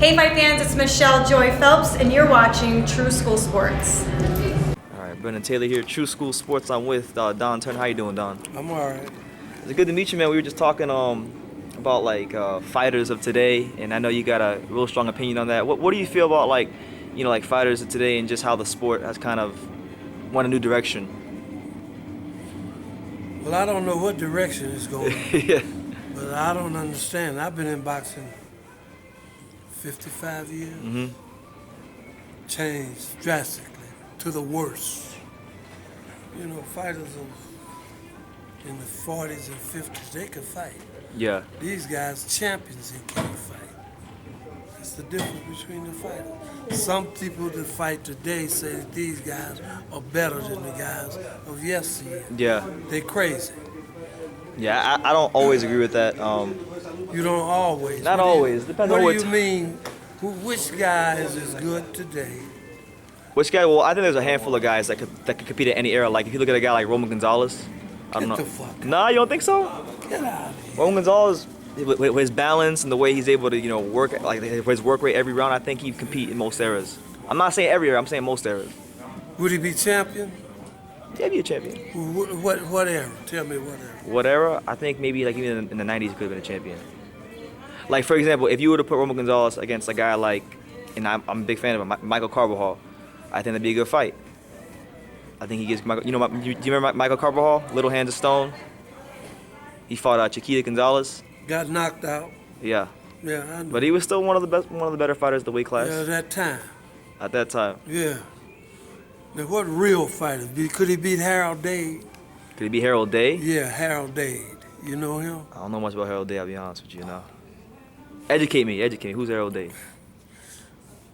Hey fight fans, it's Michelle Joy Phelps and you're watching True School Sports. Alright, Brendan Taylor here, True School Sports. I'm with Don Turner. How you doing, Don? I'm alright. It's good to meet you, man. We were just talking about like fighters of today, and I know you got a real strong opinion on that. What do you feel about like fighters of today and just how the sport has kind of went a new direction? Well, I don't know what direction it's going. Yeah. But I don't understand. I've been in boxing 55 years. Mm-hmm. Changed drastically to the worse. You know, fighters in the 40s and 50s, they could fight. Yeah. These guys, champions, they can't fight. That's the difference between the fighters. Some people that fight today say that these guys are better than the guys of yesteryear. Yeah. They crazy. Yeah, I don't always agree with that. You don't always. Not always. Depends on what what. do you mean? Which guy is as good today? Which guy? Well, I think there's a handful of guys that could compete at any era. Like if you look at a guy like Roman Gonzalez, I don't know. Get the fuck out. Nah, you don't think so? Get out of here. Roman Gonzalez, with his balance and the way he's able to, work, like his work rate every round, I think he'd compete in most eras. I'm not saying every era. I'm saying most eras. Would he be champion? Yeah, be a champion. What era? Tell me what era. What era? I think maybe like even in the 90s he could have been a champion. Like for example, if you were to put Roman Gonzalez against a guy like, and I'm a big fan of him, Michael Carbajal, I think that'd be a good fight. I think he gets Michael. Do you remember Michael Carbajal? Little Hands of Stone. He fought Chiquita Gonzalez. Got knocked out. Yeah. Yeah, I know. But he was still one of the better fighters of the weight class. Yeah, that time. At that time. Yeah. Now, what real fighter? Could he beat Harold Dade? Could he be Harold Day? Yeah, Harold Dade. You know him? I don't know much about Harold Day, I'll be honest with you now. Educate me. Who's Harold Day?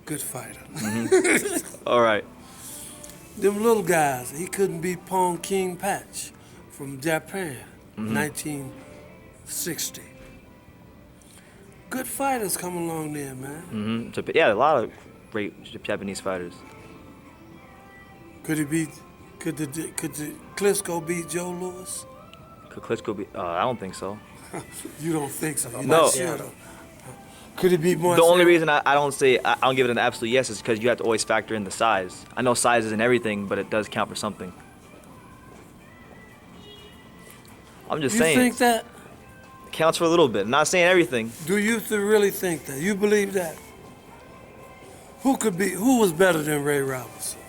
Good fighter. Mm-hmm. All right. Them little guys, he couldn't beat Pong King Patch from Japan, 1960. Good fighters come along there, man. Mm-hmm. Yeah, a lot of great Japanese fighters. Could the Klitschko beat Joe Louis? Could Klitschko be? I don't think so. You don't think so? You're No. not sure, though. Could he beat Marciano? The only reason I don't give it an absolute yes is because you have to always factor in the size. I know size isn't everything, but it does count for something. I'm just saying. You think that? It counts for a little bit. I'm not saying everything. Do you really think that? You believe that? Who was better than Ray Robinson?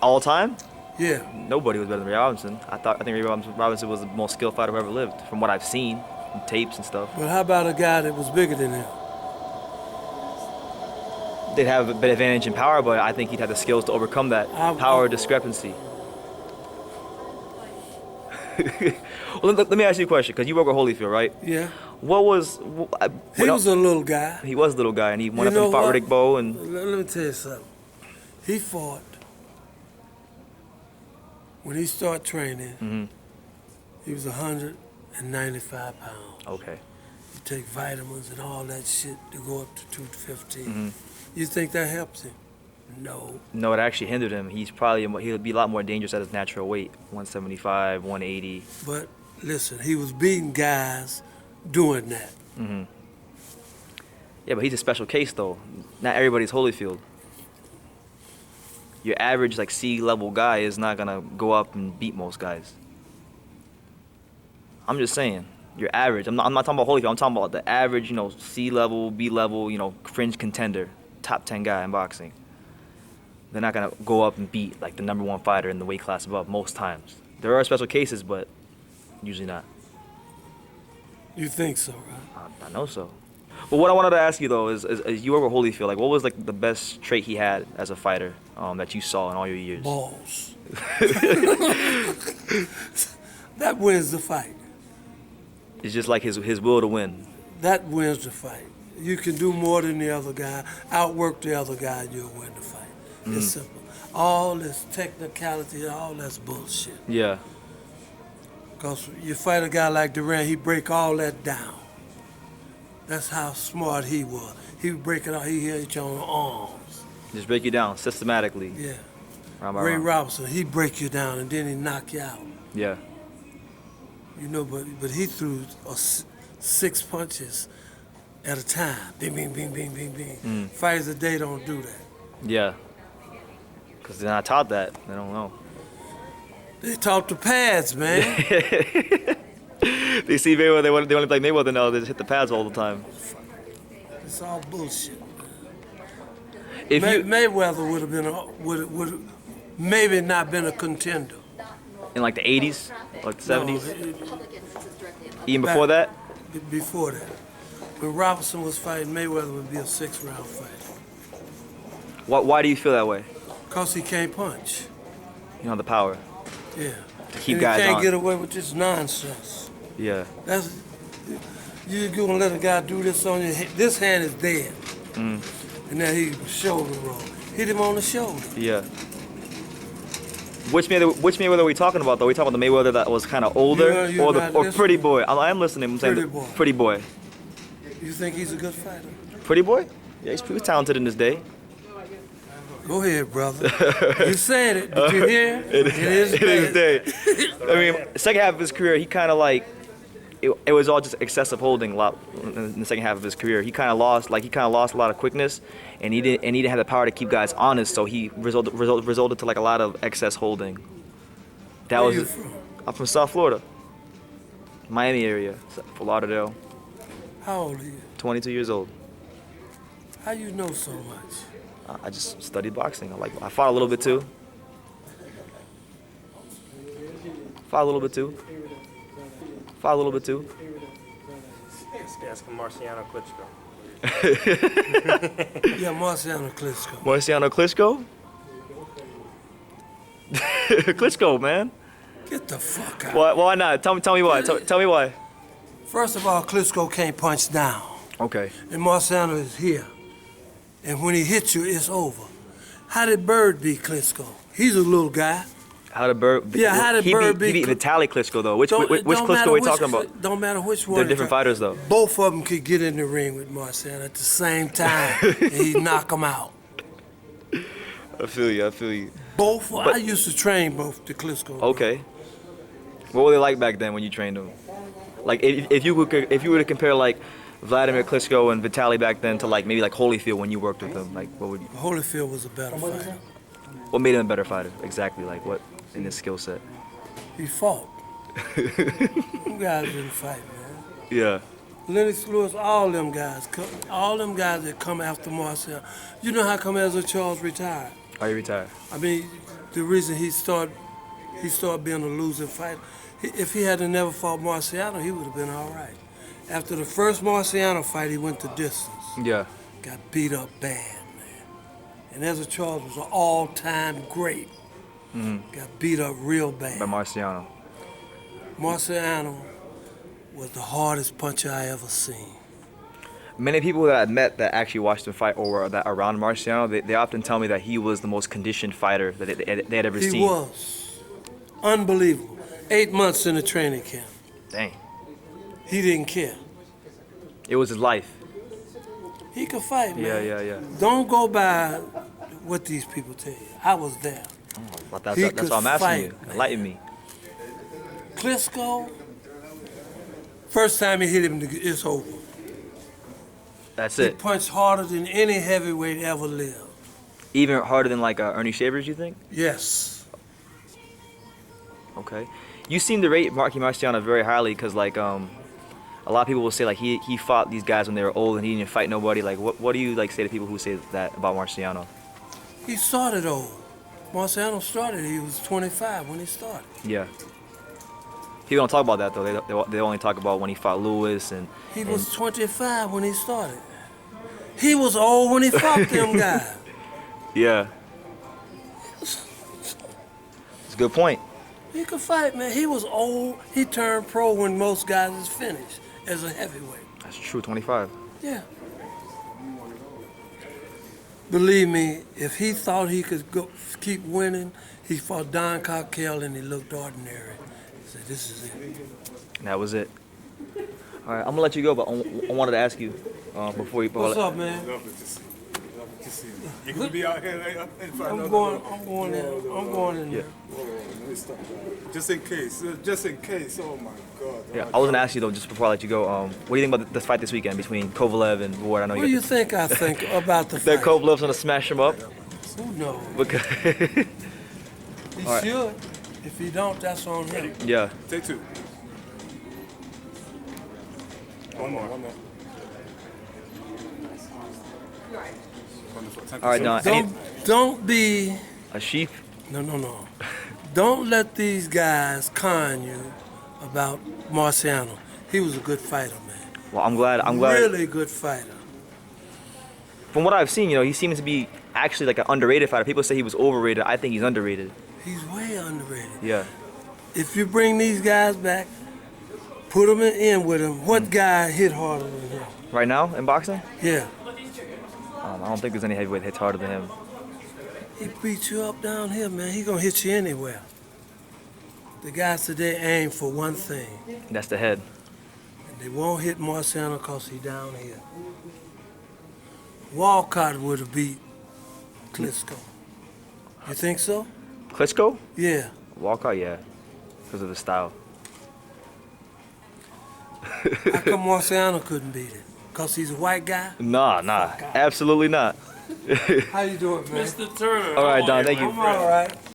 All time? Yeah. Nobody was better than Ray Robinson. I think Ray Robinson was the most skilled fighter who ever lived, from what I've seen in tapes and stuff. But how about a guy that was bigger than him? They'd have a bit advantage in power, but I think he'd have the skills to overcome that power discrepancy. Well, let me ask you a question, because you work with Holyfield, right? Yeah. He was a little guy. He was a little guy, and he went up and fought Riddick Bowe. And let me tell you something. He fought. When he started training, he was 195 pounds. Okay. You take vitamins and all that shit to go up to 215. You think that helps him? No. No, it actually hindered him. He'll be a lot more dangerous at his natural weight, 175, 180. But listen, he was beating guys doing that. Yeah, but he's a special case, though. Not everybody's Holyfield. Your average, like, C-level guy is not going to go up and beat most guys. I'm just saying. Your average. I'm not talking about Holyfield. I'm talking about the average, C-level, B-level, fringe contender, top 10 guy in boxing. They're not going to go up and beat, like, the number one fighter in the weight class above most times. There are special cases, but usually not. You think so, right? I know so. But what I wanted to ask you, though, is you were with Holyfield. Like, what was, like, the best trait he had as a fighter that you saw in all your years? Balls. That wins the fight. It's just like his will to win. That wins the fight. You can do more than the other guy, outwork the other guy, and you'll win the fight. It's simple. All this technicality, all that's bullshit. Yeah. Because you fight a guy like Durant, he break all that down. That's how smart he was. He would break it out, he hit you on the arms. Just break you down systematically. Yeah. Round Ray round. Robinson, he break you down and then he knock you out. Yeah. But he threw 6 punches at a time. Bing, bing, bing, bing, bing, bing. Fighters today don't do that. Yeah. Because they're not taught that. They don't know. They taught the pads, man. They see Mayweather, they only play Mayweather now. They just hit the pads all the time. It's all bullshit. If you Mayweather would have been would maybe not been a contender. in like the 80s, like the 70s, No, even before that. before that. When Robinson was fighting, Mayweather would be a 6-round fight. Why do you feel that way? Because he can't punch. You don't have the power. Yeah. To keep and guys he can't on. get away with this nonsense. Yeah. That's you gonna let a guy do this on your head. This hand is dead. And now he shoulder roll. Hit him on the shoulder. Yeah. Which Mayweather are we talking about though? Are we talking about the Mayweather that was kind of older, You're not or Pretty listening. Boy? I am listening. I'm saying Pretty Boy. Pretty Boy. You think he's a good fighter? Pretty Boy? Yeah, he's pretty talented in his day. Go ahead, brother. You said it. Did you hear? In his day. I mean, second half of his career, he kind of like it was all just excessive holding a lot in the second half of his career. He kind of lost a lot of quickness, and he didn't have the power to keep guys honest. So he resulted to like a lot of excess holding. That Where was you from? I'm from South Florida, Miami area, Fort Lauderdale. How old are you? 22 years old. How you know so much? I just studied boxing. I fought a little bit too. Fought a little bit too. Ask him Marciano Klitschko. Yeah, Marciano Klitschko. Marciano Klitschko? Klitschko, man. Get the fuck out. Why not? Tell me why. Tell me why. First of all, Klitschko can't punch down. Okay. And Marciano is here. And when he hits you, it's over. How did Bird beat Klitschko? He's a little guy. How did Bird? Yeah, how did Bird He beat Vitaly Klitschko though. Which Klitschko are we talking about? Don't matter which one. They're different fighters though. Both of them could get in the ring with Marciano at the same time, and he'd knock them out. I feel you. Both. I used to train both the Klitschko. Okay. What were they like back then when you trained them? Like if you were to compare like Vladimir Klitschko and Vitaly back then to like maybe like Holyfield when you worked with them, like what would you? Holyfield was a better fighter. What made him a better fighter? Exactly, like what in his skill set? He fought. You guys didn't fight, man. Yeah. Lennox Lewis, all them guys that come after Marcel. You know how come Ezra Charles retired? Are you retired? I mean, the reason he started being a losing fighter. If he had never fought Marciano, he would have been all right. After the first Marciano fight, he went the distance. Yeah. Got beat up bad, man. And Ezra Charles was an all-time great. Got beat up real bad. By Marciano. Marciano was the hardest puncher I ever seen. Many people that I've met that actually watched him fight or were that around Marciano, they often tell me that he was the most conditioned fighter that they had ever seen. He was. Unbelievable. 8 months in a training camp. Dang. He didn't care. It was his life. He could fight, man. Yeah. Don't go by what these people tell you. I was there. But that's He why I'm could asking fight, you. man. Enlighten me. Klitschko, first time he hit him, it's over. That's He it. punched harder than any heavyweight ever lived. Even harder than like Ernie Shavers, you think? Yes. Okay. You seem to rate Marky Marciano very highly because like a lot of people will say like he fought these guys when they were old and he didn't fight nobody. Like what do you like say to people who say that about Marciano? He started old. Marciano started, he was 25 when he started. Yeah. People don't talk about that though. They only talk about when he fought Lewis and. He was 25 when he started. He was old when he fought them guys. Yeah. It's a good point. He could fight, man. He was old. He turned pro when most guys is finished as a heavyweight. That's true. 25. Yeah. Believe me, if he thought he could keep winning, he fought Don Cockell and he looked ordinary. He said, this is it. And that was it. All right, I'm gonna let you go, but I wanted to ask you before you. What's up, man? can see him. You gonna be out here in front I'm of going in there. Let me stop. Just in case. Just in case. Oh my God. Yeah, I was gonna ask you though, just before I let you go. What do you think about this fight this weekend between Kovalev and Ward? I know What do you think I think about the that fight? Kovalev's gonna smash him up. Who knows? Because He All right. should. If he don't, that's on him. yeah. Take two. One more. Wonderful. Thank All right, you so Don. much. Don't be. A sheep. No. Don't let these guys con you about Marciano. He was a good fighter, man. Well, I'm glad. Really good fighter. From what I've seen, he seems to be actually like an underrated fighter. People say he was overrated. I think he's underrated. He's way underrated. Yeah. If you bring these guys back, put them in with him. What guy hit harder than him? Right now in boxing, Yeah. I don't think there's any heavyweight hits harder than him. He beat you up down here, man. He gonna hit you anywhere. The guys today aim for one thing. That's the head. And they won't hit Marciano because he down here. Walcott would have beat Klitschko. You think so? Klitschko? Yeah. Walcott, yeah, because of the style. How come Marciano couldn't beat him? Because he's a white guy? Nah, absolutely not. How you doing, man? Mr. Turner. All right, Don, thank you. I'm all right.